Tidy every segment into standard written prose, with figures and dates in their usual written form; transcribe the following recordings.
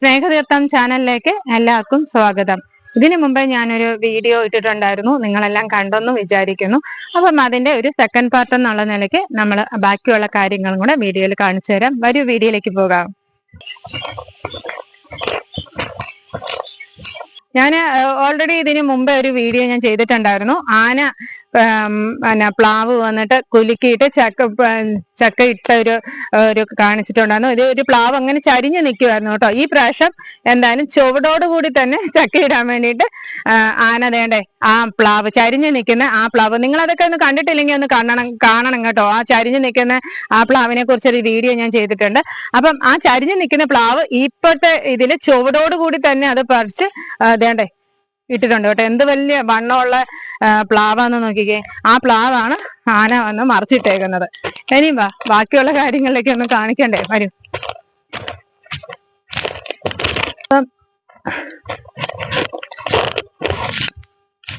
സ്നേഹതീർത്ഥം ചാനലിലേക്ക് എല്ലാവർക്കും സ്വാഗതം. ഇതിനു മുമ്പേ ഞാനൊരു വീഡിയോ ഇട്ടിട്ടുണ്ടായിരുന്നു, നിങ്ങളെല്ലാം കണ്ടെന്ന് വിചാരിക്കുന്നു. അപ്പം അതിന്റെ ഒരു സെക്കൻഡ് പാർട്ട് എന്നുള്ള നിലയ്ക്ക് നമ്മൾ ബാക്കിയുള്ള കാര്യങ്ങളും കൂടെ വീഡിയോയിൽ കാണിച്ചു തരാം. വരൂ വീഡിയോയിലേക്ക് പോകാം. ഞാൻ ഓൾറെഡി ഇതിനു മുമ്പേ ഒരു വീഡിയോ ഞാൻ ചെയ്തിട്ടുണ്ടായിരുന്നു. ആന പ്ലാവ് വന്നിട്ട് കുലുക്കിയിട്ട് ചക്ക ഇട്ട ഒരു കാണിച്ചിട്ടുണ്ടായിരുന്നു. ഒരു പ്ലാവ് അങ്ങനെ ചരിഞ്ഞു നിൽക്കുമായിരുന്നു കേട്ടോ. ഈ പ്രാവശ്യം എന്തായാലും ചുവടോടുകൂടി തന്നെ ചക്ക ഇടാൻ വേണ്ടിയിട്ട് ആന വേണ്ടേ ആ പ്ലാവ് ചരിഞ്ഞു നിൽക്കുന്ന ആ പ്ലാവ്, നിങ്ങൾ അതൊക്കെ ഒന്ന് കണ്ടിട്ടില്ലെങ്കിൽ ഒന്ന് കാണണം കേട്ടോ. ആ ചരിഞ്ഞു നിൽക്കുന്ന ആ പ്ലാവിനെ കുറിച്ചൊരു വീഡിയോ ഞാൻ ചെയ്തിട്ടുണ്ട്. അപ്പം ആ ചരിഞ്ഞു നിൽക്കുന്ന പ്ലാവ് ഇപ്പോഴത്തെ ഇതില് ചുവടോടുകൂടി തന്നെ അത് പറിച്ച് വേണ്ടേ ഇട്ടിട്ടുണ്ട് കേട്ടോ. എന്ത് വലിയ വണ്ണമുള്ള പ്ലാവാന്ന് നോക്കിക്കേ. ആ പ്ലാവാണ് ആന വന്ന് മറിച്ചിട്ടേക്കുന്നത്. ഇനിയും ബാക്കിയുള്ള കാര്യങ്ങളിലേക്ക് ഒന്ന് കാണിക്കണ്ടേ, വരും.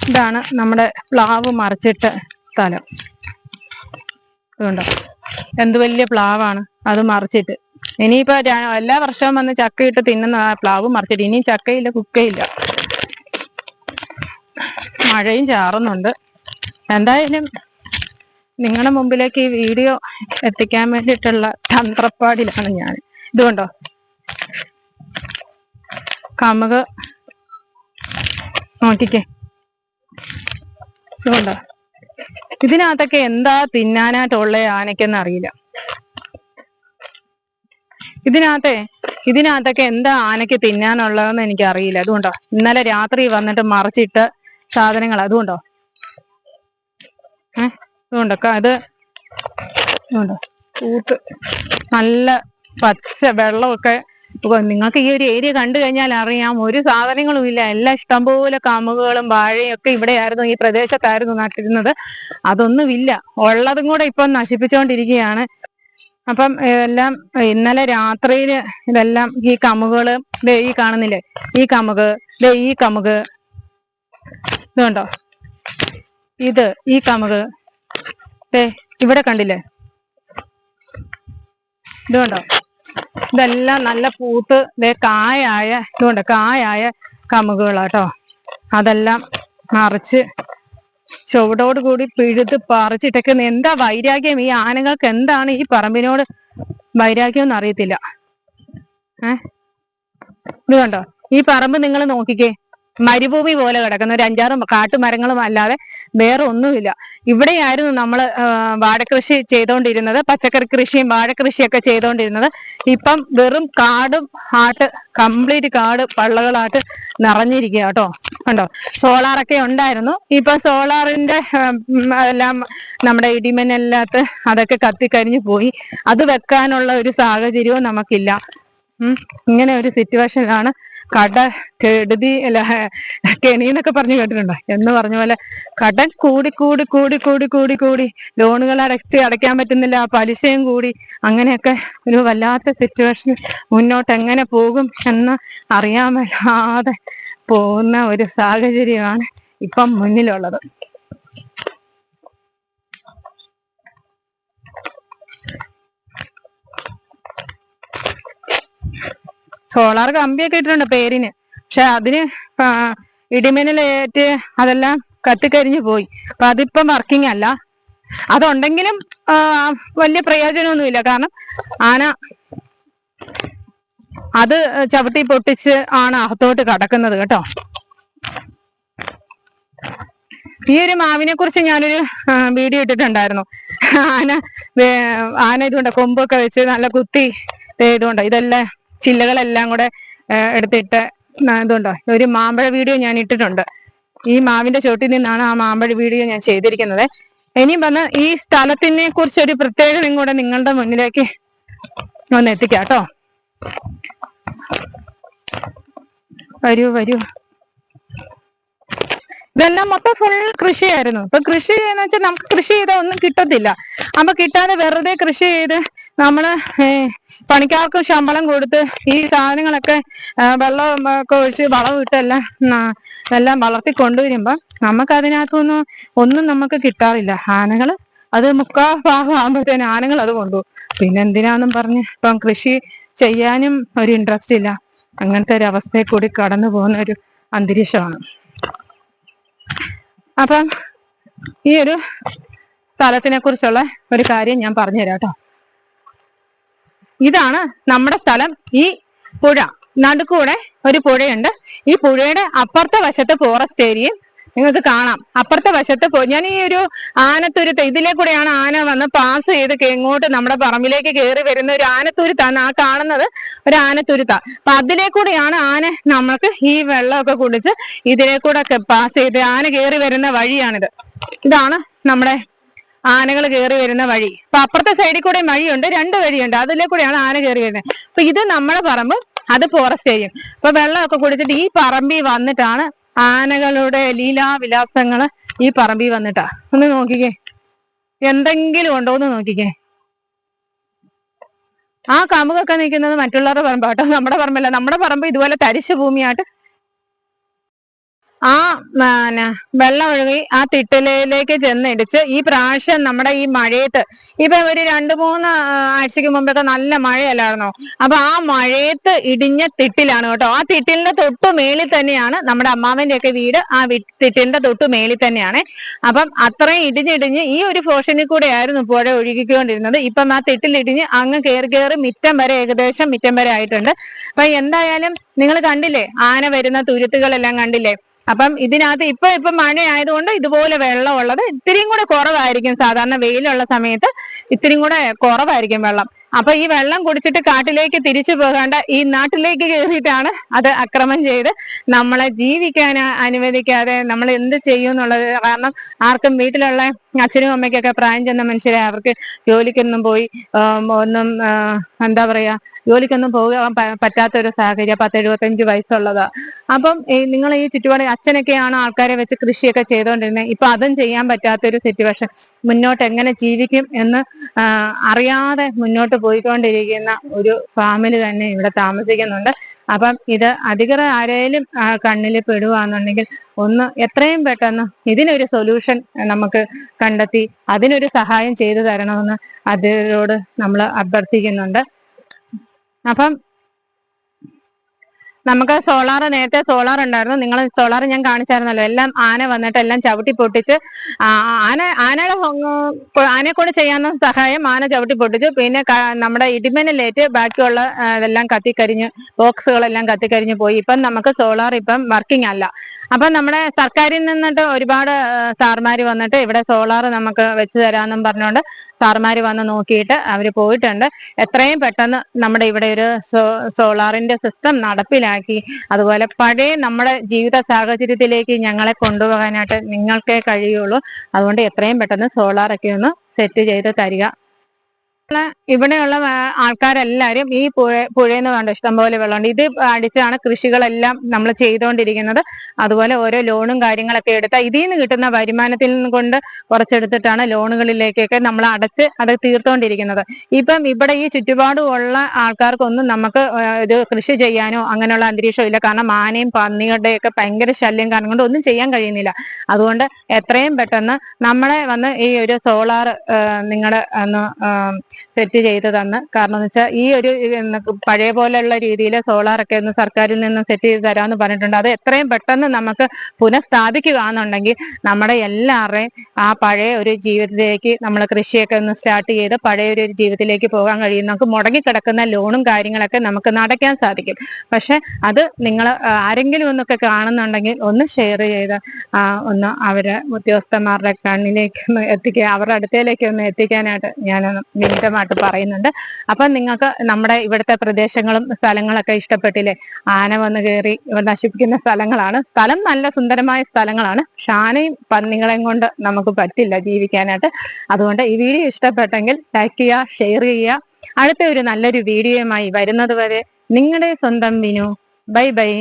ഇതാണ് നമ്മുടെ പ്ലാവ് മറിച്ചിട്ട സ്ഥലം. അതുകൊണ്ടോ എന്ത് വലിയ പ്ലാവാണ് അത് മറിച്ചിട്ട്. ഇനിയിപ്പോ എല്ലാ വർഷവും വന്ന് ചക്കയിട്ട് തിന്നുന്ന ആ പ്ലാവ് മറിച്ചിട്ട് ഇനിയും ചക്കയില്ല, കുക്കയില്ല. മഴയും ചാറുന്നുണ്ട്. എന്തായാലും നിങ്ങളുടെ മുമ്പിലേക്ക് ഈ വീഡിയോ എത്തിക്കാൻ വേണ്ടിയിട്ടുള്ള തന്ത്രപ്പാടിലാണ് ഞാൻ. ഇതുകൊണ്ടോ കമുക് നോക്കിക്കേ. ഇതുകൊണ്ടോ ഇതിനകത്തൊക്കെ എന്താ തിന്നാനായിട്ടുള്ള ആനയ്ക്കെന്ന് അറിയില്ല. ഇതിനകത്തൊക്കെ എന്താ ആനയ്ക്ക് തിന്നാനുള്ളതെന്ന് എനിക്കറിയില്ല. അതുകൊണ്ടോ ഇന്നലെ രാത്രി വന്നിട്ട് മറിച്ചിട്ട് സാധനങ്ങൾ. അതുകൊണ്ടോ അതുകൊണ്ടൊക്കെ അതുകൊണ്ടോ കൂട്ട് നല്ല പച്ച വെള്ളമൊക്കെ. നിങ്ങൾക്ക് ഈ ഒരു ഏരിയ കണ്ടു കഴിഞ്ഞാൽ അറിയാം, ഒരു സാധനങ്ങളും ഇല്ല. എല്ലാം ഇഷ്ടംപോലെ കമുകുകളും വാഴയും ഒക്കെ ഇവിടെയായിരുന്നു, ഈ പ്രദേശത്തായിരുന്നു നട്ടിരുന്നത്. അതൊന്നുമില്ല. ഉള്ളതും കൂടെ ഇപ്പം നശിപ്പിച്ചുകൊണ്ടിരിക്കുകയാണ്. അപ്പം എല്ലാം ഇന്നലെ രാത്രിയില് ഇതെല്ലാം ഈ കമുകള് ഈ കാണുന്നില്ലേ, ഈ കമുക് ഇതുണ്ടോ, ഈ കമുക് ഇവിടെ കണ്ടില്ലേ, ഇതുകൊണ്ടോ ഇതെല്ലാം നല്ല പൂത്ത് കായായ കമുകുകളാട്ടോ. അതെല്ലാം മറിച്ച് ചുവടോടുകൂടി പിഴുത് പറിച്ചിട്ടേക്കുന്ന. എന്താ വൈരാഗ്യം ഈ ആനകൾക്ക്, എന്താണ് ഈ പറമ്പിനോട് വൈരാഗ്യം എന്ന് അറിയത്തില്ല. ഇത് കണ്ടോ ഈ പറമ്പ് നിങ്ങൾ നോക്കിക്കേ, മരുഭൂമി പോലെ കിടക്കുന്ന ഒരു 5-6 കാട്ടുമരങ്ങളും അല്ലാതെ വേറെ ഒന്നുമില്ല. ഇവിടെയായിരുന്നു നമ്മള് വാഴക്കൃഷി ചെയ്തോണ്ടിരുന്നത്, പച്ചക്കറി കൃഷിയും വാഴക്കൃഷിയൊക്കെ ചെയ്തോണ്ടിരുന്നത്. ഇപ്പം വെറും കാടും കംപ്ലീറ്റ് കാട് പള്ളകളായിട്ട് നിറഞ്ഞിരിക്കുക കേട്ടോ. കണ്ടോ സോളാറൊക്കെ ഉണ്ടായിരുന്നു. ഇപ്പൊ സോളാറിന്റെ എല്ലാം നമ്മുടെ ഇടിമിന്നലിനകത്ത് അതൊക്കെ കത്തിക്കരിഞ്ഞു പോയി. അത് വെക്കാനുള്ള ഒരു സാഹചര്യവും നമുക്കില്ല. ഇങ്ങനെ ഒരു സിറ്റുവേഷനിലാണ് കെടുതി കെണി എന്നൊക്കെ പറഞ്ഞു കേട്ടിട്ടുണ്ടോ എന്ന് പറഞ്ഞ പോലെ കടം കൂടി ലോണുകൾ അടയ്ക്കാൻ പറ്റുന്നില്ല, പലിശയും കൂടി. അങ്ങനെയൊക്കെ ഒരു വല്ലാത്ത സിറ്റുവേഷൻ മുന്നോട്ട് എങ്ങനെ പോകും എന്ന് അറിയാൻ മേലാതെ പോകുന്ന ഒരു സാഹചര്യമാണ് ഇപ്പം മുന്നിലുള്ളത്. സോളാർ കമ്പിയൊക്കെ ഇട്ടിട്ടുണ്ട് പേരിന്, പക്ഷെ അതിന് ഇടിമിന്നലേറ്റ് അതെല്ലാം കത്തിക്കരിഞ്ഞു പോയി. അപ്പൊ അതിപ്പം വർക്കിംഗ് അല്ല. അതുണ്ടെങ്കിലും വലിയ പ്രയോജനമൊന്നുമില്ല. കാരണം ആന അത് ചവിട്ടി പൊട്ടിച്ച് ആണ് അകത്തോട്ട് കടക്കുന്നത് കേട്ടോ. ഈ ഒരു മാവിനെ കുറിച്ച് ഞാനൊരു വീഡിയോ ഇട്ടിട്ടുണ്ടായിരുന്നു. ആന ഇതുകൊണ്ട് കൊമ്പൊക്കെ വെച്ച് നല്ല കുത്തി ഇതുകൊണ്ടോ ഇതെല്ലാം ചില്ലകളെല്ലാം കൂടെ എടുത്തിട്ട് ഇതുണ്ടോ ഒരു മാമ്പഴ വീഡിയോ ഞാൻ ഇട്ടിട്ടുണ്ട്. ഈ മാവിന്റെ ചോട്ടിൽ നിന്നാണ് ആ മാമ്പഴ വീഡിയോ ഞാൻ ചെയ്തിരിക്കുന്നത്. ഇനിയും വന്ന് ഈ സ്ഥലത്തിനെ കുറിച്ച് ഒരു പ്രത്യേകതയും കൂടെ നിങ്ങളുടെ മുന്നിലേക്ക് ഒന്ന് എത്തിക്കാം കേട്ടോ. വരൂ. ഇതെല്ലാം മൊത്തം ഫുൾ കൃഷിയായിരുന്നു. ഇപ്പൊ കൃഷി എന്ന് വെച്ചാൽ നമുക്ക് കൃഷി ചെയ്താൽ ഒന്നും കിട്ടത്തില്ല. അപ്പൊ കിട്ടാതെ വെറുതെ കൃഷി ചെയ്ത് നമ്മള് പണിക്കാർക്കും ശമ്പളം കൊടുത്ത് ഈ സാധനങ്ങളൊക്കെ വെള്ളം ഒക്കെ ഒഴിച്ച് എല്ലാം വളർത്തി കൊണ്ടുവരുമ്പോ നമുക്ക് ഒന്നും നമുക്ക് കിട്ടാറില്ല. ആനകള് അത് 3/4 ഭാഗം ആകുമ്പോഴത്തേന് ആനകൾ അത് കൊണ്ടുപോകും. പിന്നെ എന്തിനാന്നും പറഞ്ഞ് ഇപ്പം കൃഷി ചെയ്യാനും ഒരു ഇൻട്രസ്റ്റ് ഇല്ല. അങ്ങനത്തെ ഒരു അവസ്ഥയിൽ കൂടി കടന്നു പോകുന്ന ഒരു അന്തരീക്ഷമാണ്. അപ്പം ഈ ഒരു സ്ഥലത്തിനെ കുറിച്ചുള്ള ഒരു കാര്യം ഞാൻ പറഞ്ഞുതരാം കേട്ടോ. ഇതാണ് നമ്മുടെ സ്ഥലം. ഈ പുഴ നടുക്കൂടെ ഒരു പുഴയുണ്ട്. ഈ പുഴയുടെ അപ്പുറത്തെ വശത്ത് ഫോറസ്റ്റ് ഏരിയയും നിങ്ങൾക്ക് കാണാം. അപ്പുറത്തെ വശത്ത് ഞാൻ ഈ ഒരു ആനത്തുരുത്ത് ഇതിലെ കൂടെയാണ് ആന വന്ന് പാസ് ചെയ്ത് ഇങ്ങോട്ട് നമ്മുടെ പറമ്പിലേക്ക് കയറി വരുന്ന ഒരു ആനത്തുരുത്താണ്. ആ കാണുന്നത് ഒരു ആനത്തുരുത്താ. അപ്പൊ അതിലെ കൂടെയാണ് ആന നമ്മൾക്ക് ഈ വെള്ളമൊക്കെ കുടിച്ച് ഇതിലെ കൂടെ ഒക്കെ പാസ് ചെയ്ത് ആന കയറി വരുന്ന വഴിയാണിത്. ഇതാണ് നമ്മുടെ ആനകൾ കയറി വരുന്ന വഴി. അപ്പൊ അപ്പുറത്തെ സൈഡിൽ കൂടെ വഴിയുണ്ട്, 2 വഴിയുണ്ട്. അതിലെ കൂടെയാണ് ആന കയറി വരുന്നത്. അപ്പൊ ഇത് നമ്മുടെ പറമ്പ്, അത് ഫോറസ്റ്റ് ഏരിയ. അപ്പൊ വെള്ളമൊക്കെ കുടിച്ചിട്ട് ഈ പറമ്പിൽ വന്നിട്ടാണ് ആനകളുടെ ലീലാവിലാസങ്ങള് ഈ പറമ്പിൽ വന്നിട്ടാ. ഒന്ന് നോക്കിക്കേ, എന്തെങ്കിലും ഉണ്ടോ എന്ന് നോക്കിക്കേ. ആ കമുകൊക്കെ നിൽക്കുന്നത് മറ്റുള്ളവരുടെ പറമ്പാട്ടോ, നമ്മുടെ പറമ്പല്ല. നമ്മുടെ പറമ്പ് ഇതുപോലെ തരിശു ഭൂമിയായിട്ട് ആ വെള്ളം ഒഴുകി ആ തിട്ടലയിലേക്ക് ചെന്നിടിച്ച് ഈ പ്രാവശ്യം നമ്മുടെ ഈ മഴയത്ത് ഇപ്പൊ ഒരു 2-3 ആഴ്ചക്ക് മുമ്പൊക്കെ നല്ല മഴയല്ലായിരുന്നോ? അപ്പൊ ആ മഴയത്ത് ഇടിഞ്ഞ തിട്ടിലാണ് കേട്ടോ. ആ തിട്ടിലിന്റെ തൊട്ടു മേളിൽ തന്നെയാണ് നമ്മുടെ അമ്മാവന്റെ ഒക്കെ വീട്. ആ തിട്ടിലിന്റെ തൊട്ടു മേളിൽ തന്നെയാണ്. അപ്പം അത്രയും ഇടിഞ്ഞിടിഞ്ഞ് ഈ ഒരു പോർഷനിൽ കൂടെ ആയിരുന്നു പുഴ ഒഴുകിക്കൊണ്ടിരുന്നത്. ഇപ്പം ആ തിട്ടിലിടിഞ്ഞ് അങ്ങ് കയറി മിറ്റം വരെ, ഏകദേശം മിറ്റം വരെ ആയിട്ടുണ്ട്. അപ്പൊ എന്തായാലും നിങ്ങൾ കണ്ടില്ലേ, ആന വരുന്ന തുരുത്തുകളെല്ലാം കണ്ടില്ലേ? അപ്പം ഇതിനകത്ത് ഇപ്പൊ മഴ ആയതുകൊണ്ട് ഇതുപോലെ വെള്ളം ഉള്ളത് ഇത്തിരിയും കൂടെ കുറവായിരിക്കും. സാധാരണ വെയിലുള്ള സമയത്ത് ഇത്തിരിയും കൂടെ കുറവായിരിക്കും വെള്ളം. അപ്പൊ ഈ വെള്ളം കുടിച്ചിട്ട് കാട്ടിലേക്ക് തിരിച്ചു പോകാണ്ട് ഈ നാട്ടിലേക്ക് കയറിയിട്ടാണ് അത് അക്രമം ചെയ്ത് നമ്മളെ ജീവിക്കാൻ അനുവദിക്കാതെ നമ്മൾ എന്ത് ചെയ്യും എന്നുള്ളത്. കാരണം ആർക്കും വീട്ടിലുള്ള അച്ഛനും അമ്മയ്ക്കൊക്കെ പ്രായം ചെന്ന മനുഷ്യരെ, അവർക്ക് ജോലിക്കൊന്നും പോയി ഒന്നും എന്താ പറയാ, ജോലിക്കൊന്നും പോകാൻ പറ്റാത്തൊരു സാഹചര്യം. 10-75 വയസ്സുള്ളതാ. അപ്പം നിങ്ങൾ ഈ ചുറ്റുപാട് അച്ഛനൊക്കെയാണ് ആൾക്കാരെ വെച്ച് കൃഷിയൊക്കെ ചെയ്തുകൊണ്ടിരുന്നത്. ഇപ്പൊ അതും ചെയ്യാൻ പറ്റാത്തൊരു സിറ്റുവേഷൻ. മുന്നോട്ട് എങ്ങനെ ജീവിക്കും എന്ന് അറിയാതെ മുന്നോട്ട് പോയിക്കൊണ്ടിരിക്കുന്ന ഒരു ഫാമിലി തന്നെ ഇവിടെ താമസിക്കുന്നുണ്ട്. അപ്പം ഇത് അധികൃതർ ആരെയും കണ്ണിൽ പെടുകയാണെന്നുണ്ടെങ്കിൽ ഒന്ന് എത്രയും പെട്ടെന്ന് ഇതിനൊരു സൊല്യൂഷൻ നമുക്ക് കണ്ടെത്തി അതിനൊരു സഹായം ചെയ്തു തരണമെന്ന് അതിനോട് നമ്മൾ അഭ്യർത്ഥിക്കുന്നുണ്ട്. അപ്പം നമുക്ക് നേരത്തെ സോളാർ ഉണ്ടായിരുന്നു. നിങ്ങൾ സോളാർ ഞാൻ കാണിച്ചായിരുന്നല്ലോ. എല്ലാം ആന വന്നിട്ട് എല്ലാം ചവിട്ടി പൊട്ടിച്ച് ആനയെ കൊണ്ട് ചെയ്യാവുന്ന സഹായം ആന ചവിട്ടി പൊട്ടിച്ചു. പിന്നെ നമ്മുടെ ഇടിമിന്നലേറ്റ് ബാക്കിയുള്ള ഇതെല്ലാം കത്തിക്കരിഞ്ഞ്, ബോക്സുകളെല്ലാം കത്തിക്കരിഞ്ഞ് പോയി. ഇപ്പം നമുക്ക് സോളാർ ഇപ്പം വർക്കിംഗ് അല്ല. അപ്പൊ നമ്മുടെ സർക്കാരിൽ നിന്നിട്ട് ഒരുപാട് സാർമാര് വന്നിട്ട് ഇവിടെ സോളാർ നമുക്ക് വെച്ച് തരാമെന്നും പറഞ്ഞുകൊണ്ട് സാർമാര് വന്ന് നോക്കിയിട്ട് അവര് പോയിട്ടുണ്ട്. എത്രയും പെട്ടെന്ന് നമ്മുടെ ഇവിടെ ഒരു സോളാറിന്റെ സിസ്റ്റം നടപ്പിലാക്കി അതുപോലെ പഴയ നമ്മുടെ ജീവിത സാഹചര്യത്തിലേക്ക് ഞങ്ങളെ കൊണ്ടുപോകാനായിട്ട് നിങ്ങൾക്കേ കഴിയുള്ളൂ. അതുകൊണ്ട് എത്രയും പെട്ടെന്ന് സോളാറൊക്കെ ഒന്ന് സെറ്റ് ചെയ്ത് തരിക. ഇവിടെയുള്ള ആൾക്കാരെല്ലാരും ഈ പുഴയെന്ന് വേണ്ട ഇഷ്ടംപോലെ വെള്ളമുണ്ട്. ഇത് അടിച്ചാണ് കൃഷികളെല്ലാം നമ്മൾ ചെയ്തുകൊണ്ടിരിക്കുന്നത്. അതുപോലെ ഓരോ ലോണും കാര്യങ്ങളൊക്കെ എടുത്താൽ ഇതിൽ നിന്ന് കിട്ടുന്ന വരുമാനത്തിൽ നിന്ന് കൊണ്ട് കുറച്ചെടുത്തിട്ടാണ് ലോണുകളിലേക്കൊക്കെ നമ്മൾ അടച്ച് അത് തീർത്തുകൊണ്ടിരിക്കുന്നത്. ഇപ്പം ഇവിടെ ഈ ചുറ്റുപാടുമുള്ള ആൾക്കാർക്കൊന്നും നമുക്ക് ഇത് കൃഷി ചെയ്യാനോ അങ്ങനെയുള്ള അന്തരീക്ഷം ഇല്ല. കാരണം ആനയും പന്നികളുടെയൊക്കെ ഭയങ്കര ശല്യം കാരണം കൊണ്ട് ഒന്നും ചെയ്യാൻ കഴിയുന്നില്ല. അതുകൊണ്ട് എത്രയും പെട്ടെന്ന് നമ്മളെ വന്ന് ഈ ഒരു സോളാർ നിങ്ങളുടെ ഒന്ന് സെറ്റ് ചെയ്ത് തന്ന്, കാരണം എന്ന് വെച്ചാൽ ഈ ഒരു പഴയ പോലെയുള്ള രീതിയിൽ സോളാറൊക്കെ ഒന്ന് സർക്കാരിൽ നിന്ന് സെറ്റ് ചെയ്ത് തരാമെന്ന് പറഞ്ഞിട്ടുണ്ട്. അത് എത്രയും പെട്ടെന്ന് നമുക്ക് പുനഃസ്ഥാപിക്കുകയാണെന്നുണ്ടെങ്കിൽ നമ്മുടെ എല്ലാവരുടെയും ആ പഴയ ഒരു ജീവിതത്തിലേക്ക് നമ്മൾ കൃഷിയൊക്കെ ഒന്ന് സ്റ്റാർട്ട് ചെയ്ത് പഴയ ഒരു ജീവിതത്തിലേക്ക് പോകാൻ കഴിയും. നമുക്ക് മുടങ്ങിക്കിടക്കുന്ന ലോണും കാര്യങ്ങളൊക്കെ നമുക്ക് നടക്കാൻ സാധിക്കും. പക്ഷെ അത് നിങ്ങൾ ആരെങ്കിലും ഒന്നൊക്കെ കാണുന്നുണ്ടെങ്കിൽ ഒന്ന് ഷെയർ ചെയ്ത് ഒന്ന് അവരെ ഉദ്യോഗസ്ഥന്മാരുടെ കണ്ണിലേക്ക് ഒന്ന് എത്തിക്കുക, അവരുടെ അടുത്തേക്ക് ഒന്ന് എത്തിക്കാനായിട്ട് ഞാൻ വിനീതമായിട്ട് പറയുന്നുണ്ട്. അപ്പൊ നിങ്ങൾക്ക് നമ്മുടെ ഇവിടുത്തെ പ്രദേശങ്ങളും സ്ഥലങ്ങളൊക്കെ ഇഷ്ടപ്പെട്ടില്ലേ? ആന വന്ന് കയറി നശിപ്പിക്കുന്ന സ്ഥലങ്ങളാണ്. സ്ഥലം നല്ല സുന്ദരമായ സ്ഥലങ്ങളാണ്. പക്ഷെ ആനയും പന്നികളെയും കൊണ്ട് നമുക്ക് പറ്റില്ല ജീവിക്കാനായിട്ട്. അതുകൊണ്ട് ഈ വീഡിയോ ഇഷ്ടപ്പെട്ടെങ്കിൽ ലൈക്ക് ചെയ്യുക, ഷെയർ ചെയ്യുക. അടുത്ത ഒരു നല്ലൊരു വീഡിയോയുമായി വരുന്നത് വരെ നിങ്ങളുടെ സ്വന്തം വിനു. Bye bye.